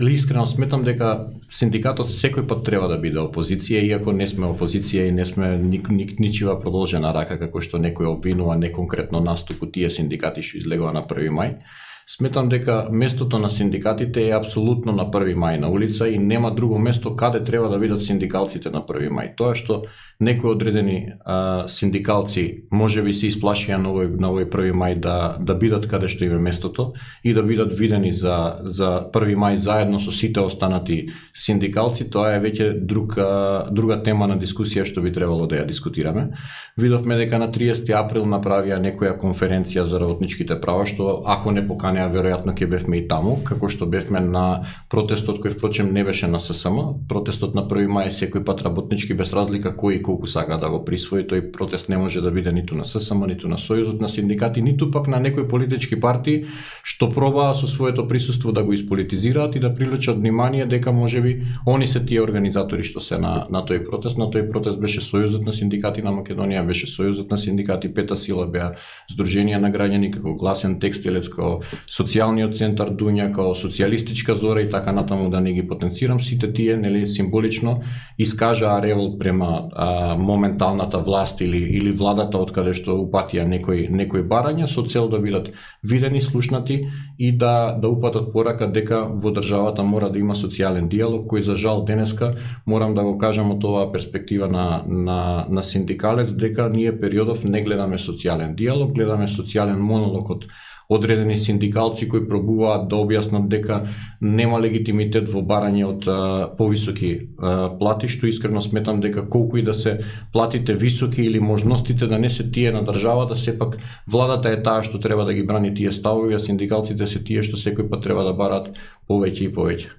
Искрено сметам дека синдикатот секој пат треба да биде опозиција, иако не сме опозиција и не сме ничива продолжена рака, како што некој обвинува не конкретно нас, туку тие синдикати што излегува на 1 мај. Сметам дека местото на синдикатите е апсолутно на 1 мај на улица и нема друго место каде треба да бидат синдикалците на 1 мај. Тоа што некои одредени синдикалци можеби се исплашија на овој 1 мај да бидат каде што им е местото и да бидат видени за 1 мај заедно со сите останати синдикалци, тоа е веќе друга тема на дискусија што би требало да ја дискутираме. Видовме дека на 30 април направија некоја конференција за работничките права, што ако не поканеа, веројатно ќе бевме и таму, како што бевме на протестот кој впрочем не беше на ССМ. Протестот на 1 мај секој пат работнички без разлика кој и колку сака да го присвои, тој протест не може да биде ниту на ССМ, ниту на Сојузот на синдикати, ниту пак на некои политички партии што пробаа со своето присуство да го исполитизираат и да привлечат внимание дека можеби они се тие организатори што се на тој протест. На тој протест беше Сојузот на синдикати на Македонија, беше Сојузот на синдикати, Пета сила, беа Сдруженија на граѓани, како Гласен текстилец, како Социјалниот центар Дуња, како Социјалистичка зора и така натаму, да не ги потенцирам. Сите тие нели символично искажаа револт према моменталната власт или владата од каде што упатија некои барања со цел да бидат видени, слушнати и да упатат порака дека во државата мора да има социјален диалог, кој за жал денеска морам да го кажам од оваа перспектива на синдикалец дека ние периодов не гледаме социјален диалог, гледаме социјален монолог од одредени синдикалци кои пробуваат да објаснат дека нема легитимитет во барање од повисоки плати, што искрено сметам дека колку и да се платите високи или можностите да не се тие на државата, сепак владата е таа што треба да ги брани тие ставови, а синдикалците се тие што секој пат треба да бараат повеќе и повеќе.